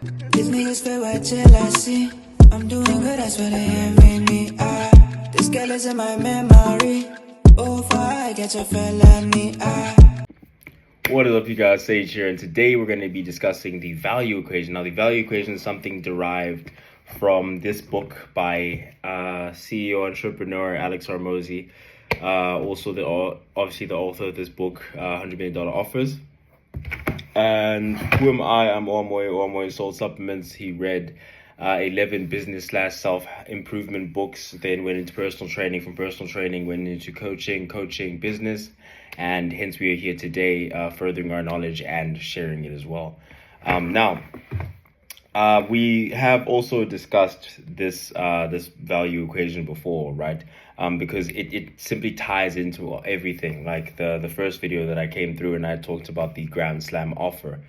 These niggas feel what jealousy. I'm doing good, that's what they envy me. This girl is in my memory. Oh, if I get your felony. What is up, you guys? Sage here, and today we're going to be discussing the value equation. Now, the value equation is something derived from this book by CEO entrepreneur Alex Hormozi. Obviously the author of this book, $100 Million Offers. And who am I? I'm Omoy sold supplements. He read 11 business/self-improvement books, then went into personal training. From personal training, went into coaching, business. And hence we are here today, furthering our knowledge and sharing it as well. We have also discussed this value equation before, right? Because it simply ties into everything. Like the first video that I came through and I talked about the Grand Slam offer,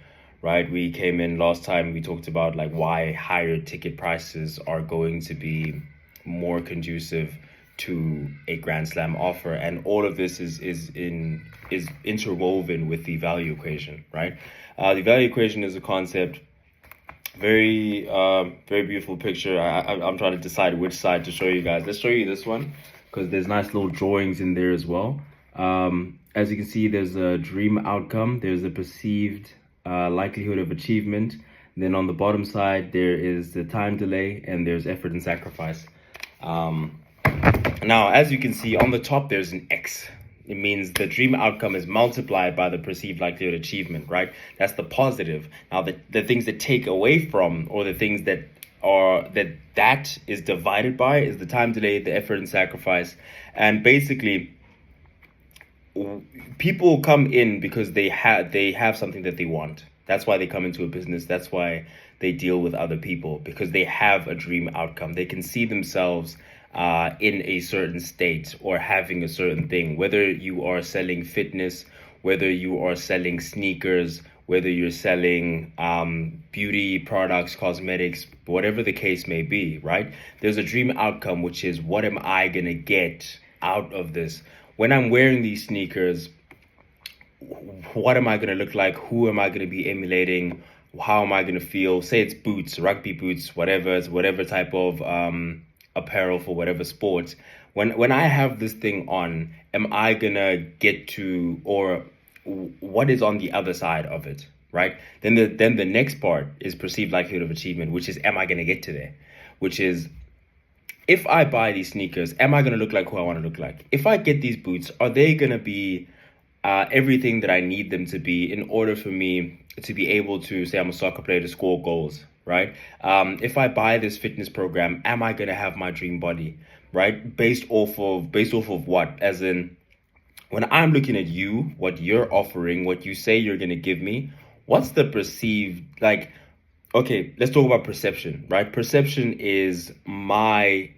right? We came in last time, we talked about like why higher ticket prices are going to be more conducive to a Grand Slam offer, and all of this is interwoven with the value equation, right? The value equation is a concept. Very beautiful picture. I'm trying to decide which side to show you guys. Let's show you this one because there's nice little drawings in there as well. As you can see, there's a dream outcome, there's a perceived likelihood of achievement. And then on the bottom side, there is the time delay, and there's effort and sacrifice. Now, as you can see on the top, there's an X. It means the dream outcome is multiplied by the perceived likelihood of achievement, right? That's the positive. Now, the things that take away from, or the things that is divided by, is the time delay, the effort and sacrifice. And basically, people come in because they have something that they want. That's why they come into a business. That's why they deal with other people, because they have a dream outcome. They can see themselves in a certain state or having a certain thing, whether you are selling fitness, whether you are selling sneakers, whether you're selling beauty products, cosmetics, whatever the case may be, right? There's a dream outcome, which is, what am I going to get out of this? When I'm wearing these sneakers, what am I going to look like? Who am I going to be emulating? How am I going to feel? Say it's boots, rugby boots, whatever type of apparel for whatever sport. When I have this thing on, am I going to get to, or what is on the other side of it, right? Then the next part is perceived likelihood of achievement, which is, am I going to get to there? Which is, if I buy these sneakers, am I going to look like who I want to look like? If I get these boots, are they going to be everything that I need them to be in order for me to be able to, say I'm a soccer player, to score goals, right? If I buy this fitness program, am I going to have my dream body, right? Based off of what? As in, when I'm looking at you, what you're offering, what you say you're going to give me, what's the perceived, like, okay, let's talk about perception, right? Perception is my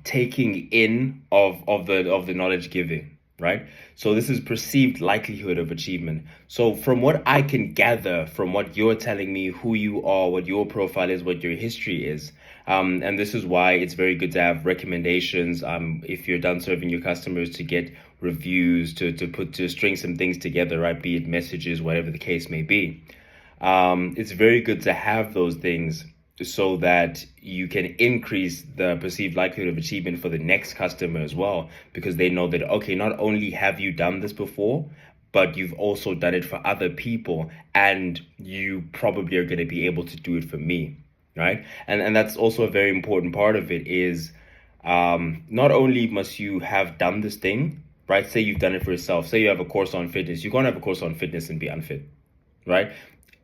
taking in of the knowledge giving, right? So this is perceived likelihood of achievement. So from what I can gather from what you're telling me, who you are, what your profile is, what your history is, and this is why it's very good to have recommendations. If you're done serving your customers, to get reviews, to string some things together, right? Be it messages, whatever the case may be. It's very good to have those things so that you can increase the perceived likelihood of achievement for the next customer as well, because they know that, okay, not only have you done this before, but you've also done it for other people, and you probably are going to be able to do it for me, right? And that's also a very important part of it is, not only must you have done this thing, right? Say you've done it for yourself. Say you have a course on fitness. You can't have a course on fitness and be unfit, right?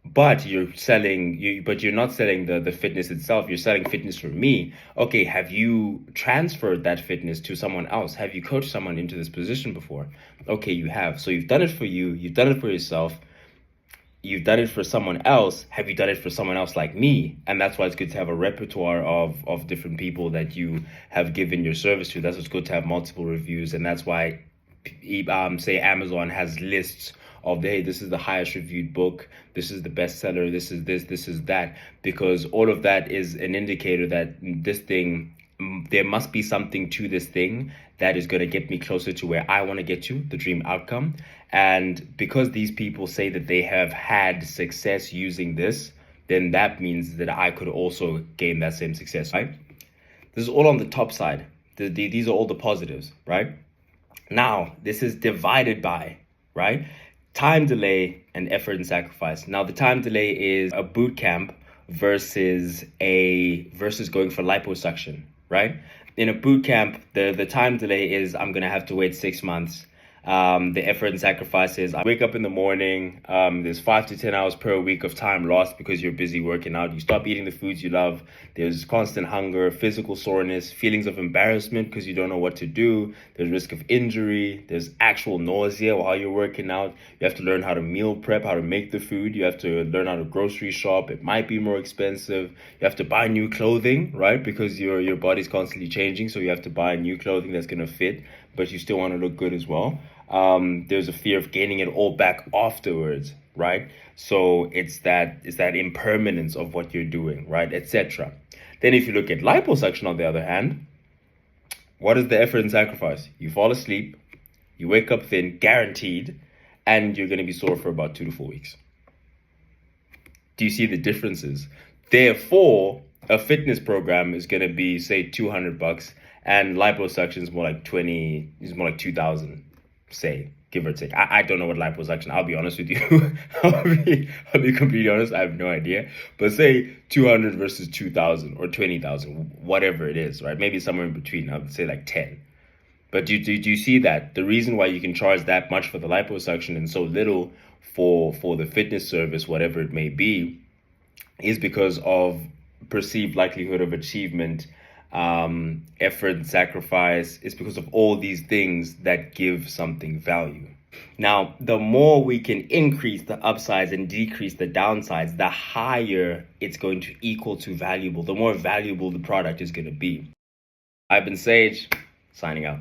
But you're not selling the fitness itself. You're selling fitness for me. Okay, have you transferred that fitness to someone else? Have you coached someone into this position before? Okay, you have. So you've done it for you. You've done it for yourself. You've done it for someone else. Have you done it for someone else like me? And that's why it's good to have a repertoire of different people that you have given your service to. That's what's good to have multiple reviews. And that's why, say Amazon has lists of, hey, this is the highest reviewed book, this is the bestseller, this is that, because all of that is an indicator that this thing, there must be something to this thing that is going to get me closer to where I want to get to, the dream outcome. And because these people say that they have had success using this, then that means that I could also gain that same success, right? This is all on the top side. These are all the positives, right? Now, this is divided by, right? Time delay and effort and sacrifice. Now, the time delay is a boot camp versus going for liposuction, right? In a boot camp, the time delay is I'm gonna have to wait 6 months. The effort and sacrifice is I wake up in the morning. There's 5 to 10 hours per week of time lost because you're busy working out. You stop eating the foods you love. There's constant hunger, physical soreness, feelings of embarrassment because you don't know what to do. There's risk of injury. There's actual nausea while you're working out. You have to learn how to meal prep, how to make the food. You have to learn how to grocery shop. It might be more expensive. You have to buy new clothing, right? Because your body's constantly changing. So you have to buy new clothing that's going to fit, but you still want to look good as well. There's a fear of gaining it all back afterwards, right? So it's that impermanence of what you're doing, right, etc. Then if you look at liposuction, on the other hand, what is the effort and sacrifice? You fall asleep, you wake up thin, guaranteed, and you're going to be sore for about 2 to 4 weeks. Do you see the differences? Therefore, a fitness program is going to be, say, $200, and liposuction is more like 2,000. Say, give or take. I don't know what liposuction. I'll be honest with you. I'll be completely honest. I have no idea. But say 200 versus 2,000 or 20,000, whatever it is, right? Maybe somewhere in between. I would say like 10. But do you see that the reason why you can charge that much for the liposuction and so little for the fitness service, whatever it may be, is because of perceived likelihood of achievement, effort and sacrifice. It's because of all these things that give something value. Now, the more we can increase the upsides and decrease the downsides, the higher it's going to equal to valuable, the more valuable the product is going to be. I've been Sage, signing out.